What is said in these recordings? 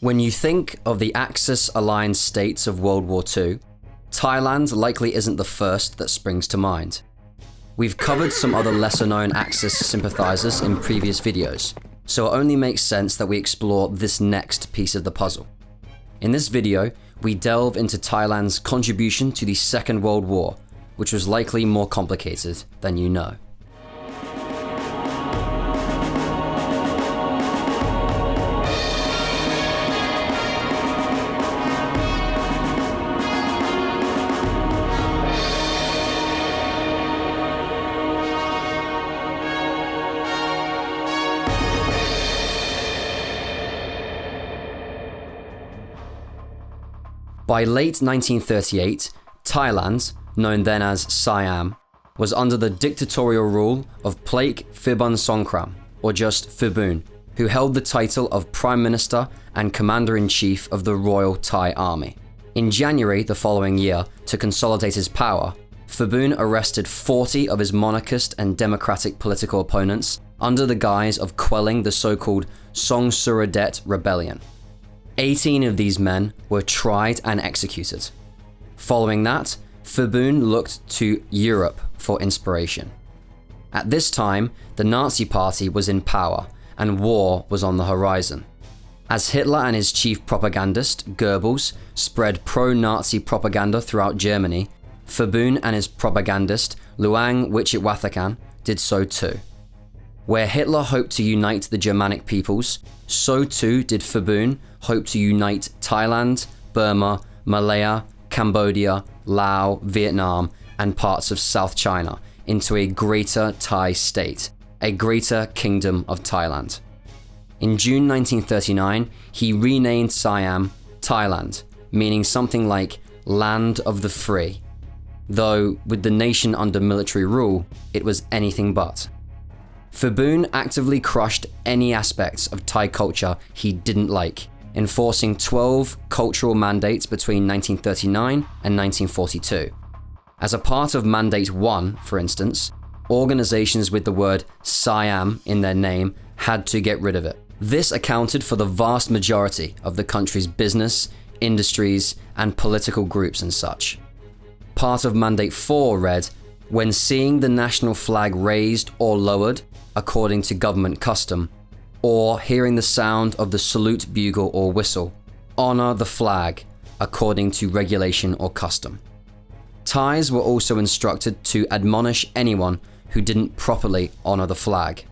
When you think of the Axis-aligned states of World War II, Thailand likely isn't the first that springs to mind. We've covered some other lesser-known Axis sympathizers in previous videos, so it only makes sense that we explore this next piece of the puzzle. In this video, we delve into Thailand's contribution to the Second World War, which was likely more complicated than you know. By late 1938, Thailand, known then as Siam, was under the dictatorial rule of Plaek Phibunsongkhram, Songkram, or just Phibuun, who held the title of Prime Minister and Commander-in-Chief of the Royal Thai Army. In January the following year, to consolidate his power, Phibuun arrested 40 of his monarchist and democratic political opponents under the guise of quelling the so-called Song Suradet rebellion. 18 of these men were tried and executed. Following that, Phibuun looked to Europe for inspiration. At this time, the Nazi Party was in power and war was on the horizon. As Hitler and his chief propagandist, Goebbels, spread pro-Nazi propaganda throughout Germany, Phibuun and his propagandist, Luang Witchitwathakan, did so too. Where Hitler hoped to unite the Germanic peoples, so too did Phibuun hope to unite Thailand, Burma, Malaya, Cambodia, Laos, Vietnam, and parts of South China into a greater Thai state, a greater kingdom of Thailand. In June 1939, he renamed Siam Thailand, meaning something like Land of the Free, though with the nation under military rule, it was anything but. Phibuun actively crushed any aspects of Thai culture he didn't like, enforcing 12 cultural mandates between 1939 and 1942. As a part of Mandate 1, for instance, organizations with the word Siam in their name had to get rid of it. This accounted for the vast majority of the country's business, industries, and political groups and such. Part of Mandate 4 read, when seeing the national flag raised or lowered, according to government custom, or hearing the sound of the salute bugle or whistle, honor the flag, according to regulation or custom. Thais were also instructed to admonish anyone who didn't properly honor the flag.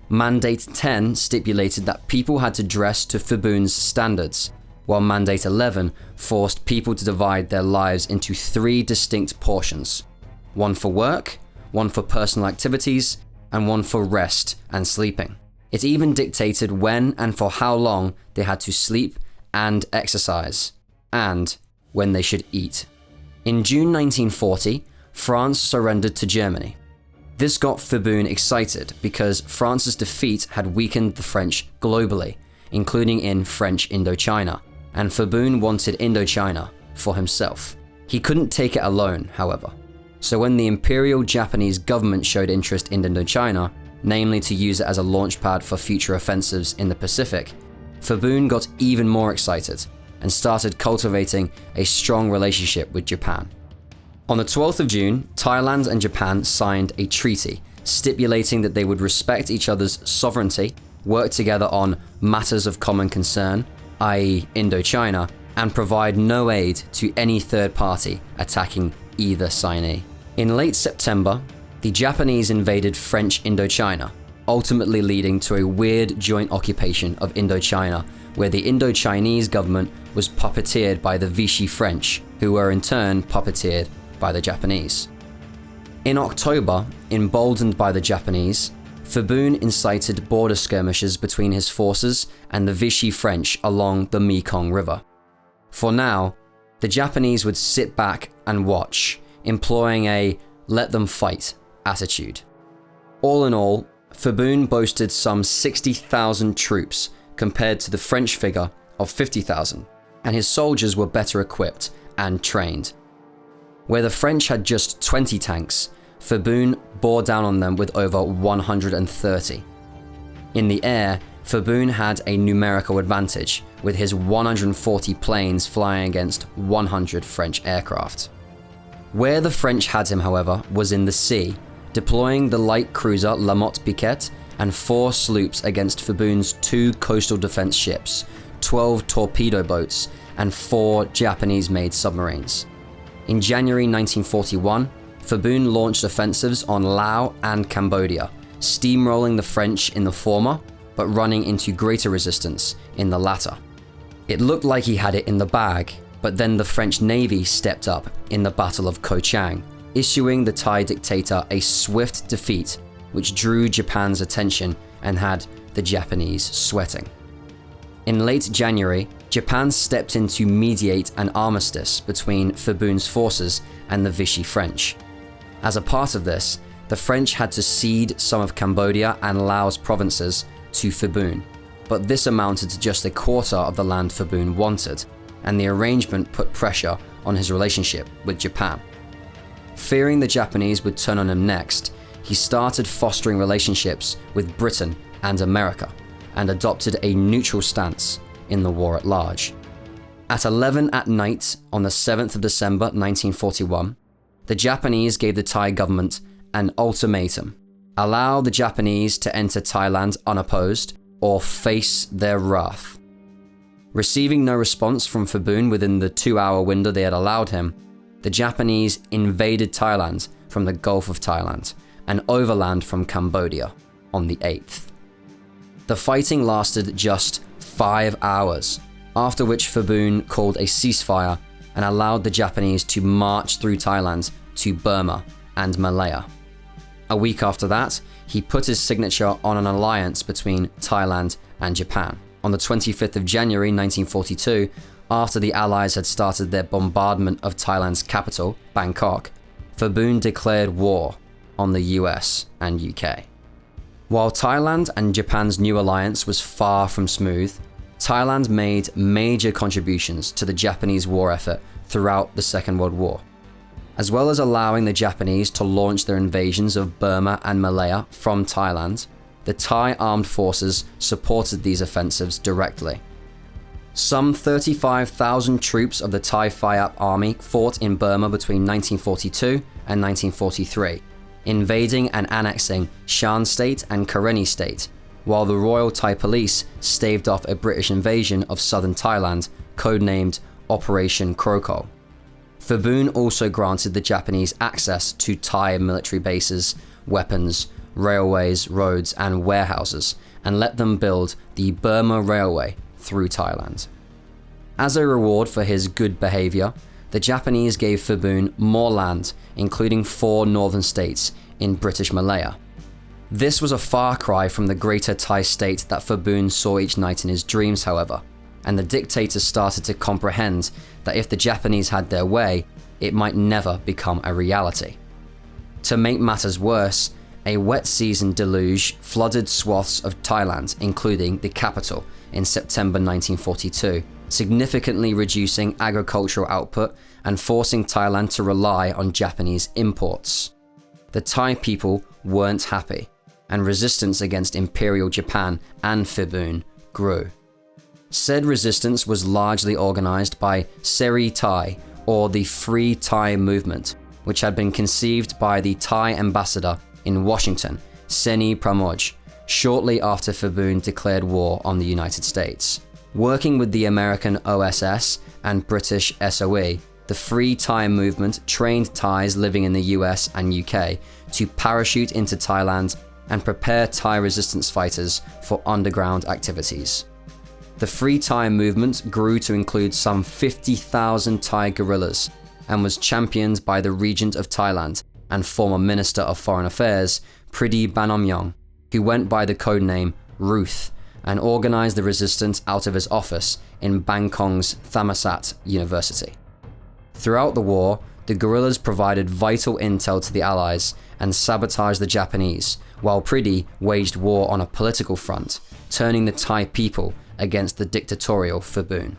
Mandate 10 stipulated that people had to dress to Phibuun's standards, while Mandate 11 forced people to divide their lives into 3 distinct portions: one for work, one for personal activities, and one for rest and sleeping. It even dictated when and for how long they had to sleep and exercise, and when they should eat. In June 1940, France surrendered to Germany. This got Phibuun excited because France's defeat had weakened the French globally, including in French Indochina, and Phibuun wanted Indochina for himself. He couldn't take it alone, however. So when the Imperial Japanese government showed interest in Indochina, namely to use it as a launchpad for future offensives in the Pacific, Phibuun got even more excited and started cultivating a strong relationship with Japan. On the 12th of June, Thailand and Japan signed a treaty stipulating that they would respect each other's sovereignty, work together on matters of common concern, i.e. Indochina, and provide no aid to any third party attacking either signee. In late September, the Japanese invaded French Indochina, ultimately leading to a weird joint occupation of Indochina, where the Indochinese government was puppeteered by the Vichy French, who were in turn puppeteered by the Japanese. In October, emboldened by the Japanese, Phibuun incited border skirmishes between his forces and the Vichy French along the Mekong River. For now, the Japanese would sit back and watch, employing a let them fight attitude. All in all, Phibuun boasted some 60,000 troops compared to the French figure of 50,000, and his soldiers were better equipped and trained. Where the French had just 20 tanks, Phibuun bore down on them with over 130. In the air, Phibuun had a numerical advantage, with his 140 planes flying against 100 French aircraft. Where the French had him, however, was in the sea, deploying the light cruiser La Motte Piquet and 4 sloops against Febun's 2 coastal defense ships, 12 torpedo boats, and 4 Japanese-made submarines. In January 1941, Phebun launched offensives on Laos and Cambodia, steamrolling the French in the former, but running into greater resistance in the latter. It looked like he had it in the bag, but then the French Navy stepped up in the Battle of Ko Chang, issuing the Thai dictator a swift defeat which drew Japan's attention and had the Japanese sweating. In late January, Japan stepped in to mediate an armistice between Phebun's forces and the Vichy French. As a part of this, the French had to cede some of Cambodia and Laos provinces to Phebun, but this amounted to just a quarter of the land Phebun wanted, and the arrangement put pressure on his relationship with Japan. Fearing the Japanese would turn on him next, he started fostering relationships with Britain and America, and adopted a neutral stance in the war at large. At 11 at night on the 7th of December 1941, the Japanese gave the Thai government an ultimatum: allow the Japanese to enter Thailand unopposed or face their wrath. Receiving no response from Phebun within the 2-hour window they had allowed him, the Japanese invaded Thailand from the Gulf of Thailand and overland from Cambodia on the 8th. The fighting lasted just 5 hours, after which Phebun called a ceasefire and allowed the Japanese to march through Thailand to Burma and Malaya. A week after that, he put his signature on an alliance between Thailand and Japan. On the 25th of January 1942, after the Allies had started their bombardment of Thailand's capital, Bangkok, Phebun declared war on the US and UK. While Thailand and Japan's new alliance was far from smooth, Thailand made major contributions to the Japanese war effort throughout the Second World War. As well as allowing the Japanese to launch their invasions of Burma and Malaya from Thailand, the Thai armed forces supported these offensives directly. Some 35,000 troops of the Thai Phayap army fought in Burma between 1942 and 1943, invading and annexing Shan State and Karenni State, while the Royal Thai Police staved off a British invasion of southern Thailand, codenamed Operation Crocodile. Phebun also granted the Japanese access to Thai military bases, weapons, railways, roads, and warehouses, and let them build the Burma Railway through Thailand. As a reward for his good behavior, the Japanese gave Phebun more land, including 4 northern states in British Malaya. This was a far cry from the greater Thai state that Phebun saw each night in his dreams, however, and the dictator started to comprehend that if the Japanese had their way, it might never become a reality. To make matters worse, a wet season deluge flooded swaths of Thailand, including the capital, in September 1942, significantly reducing agricultural output and forcing Thailand to rely on Japanese imports. The Thai people weren't happy, and resistance against Imperial Japan and Phebun grew. Said resistance was largely organized by Seri Thai, or the Free Thai Movement, which had been conceived by the Thai ambassador in Washington, Seni Pramoj, shortly after Phebun declared war on the United States. Working with the American OSS and British SOE, the Free Thai Movement trained Thais living in the US and UK to parachute into Thailand and prepare Thai resistance fighters for underground activities. The Free Thai Movement grew to include some 50,000 Thai guerrillas and was championed by the Regent of Thailand and former Minister of Foreign Affairs, Priti Banomyong, who went by the codename Ruth and organized the resistance out of his office in Bangkok's Thammasat University. Throughout the war, the guerrillas provided vital intel to the Allies and sabotaged the Japanese, while Priti waged war on a political front, turning the Thai people against the dictatorial Phebun.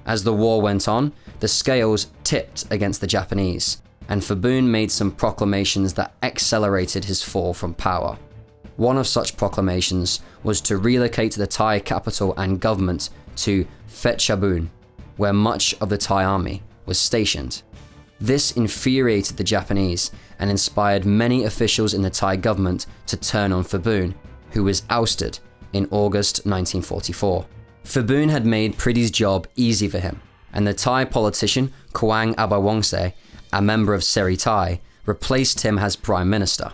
As the war went on, the scales tipped against the Japanese, and Phebun made some proclamations that accelerated his fall from power. One of such proclamations was to relocate the Thai capital and government to Phetchabun, where much of the Thai army was stationed. This infuriated the Japanese and inspired many officials in the Thai government to turn on Phabun, who was ousted in August 1944. Phabun had made Priddy's job easy for him, and the Thai politician Kwang Abawongse, a member of Seri Thai, replaced him as prime minister.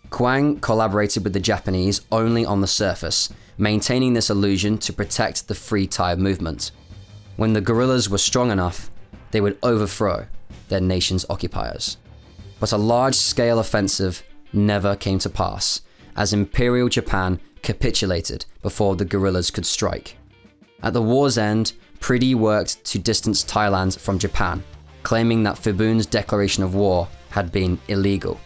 Kwang collaborated with the Japanese only on the surface, maintaining this illusion to protect the Free Thai movement. When the guerrillas were strong enough, they would overthrow their nation's occupiers. But a large-scale offensive never came to pass, as Imperial Japan capitulated before the guerrillas could strike. At the war's end, Priddy worked to distance Thailand from Japan, claiming that Phabun's declaration of war had been illegal.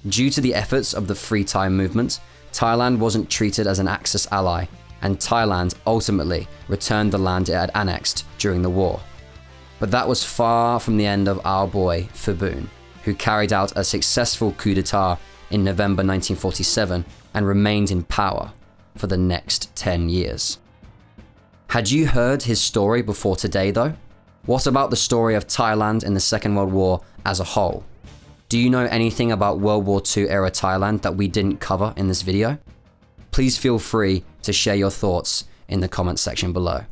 Due to the efforts of the Free Thai movement, Thailand wasn't treated as an Axis ally, and Thailand ultimately returned the land it had annexed during the war. But that was far from the end of our boy Phabun, who carried out a successful coup d'etat in November 1947 and remained in power for the next 10 years. Had you heard his story before today though? What about the story of Thailand in the Second World War as a whole? Do you know anything about World War II era Thailand that we didn't cover in this video? Please feel free to share your thoughts in the comments section below.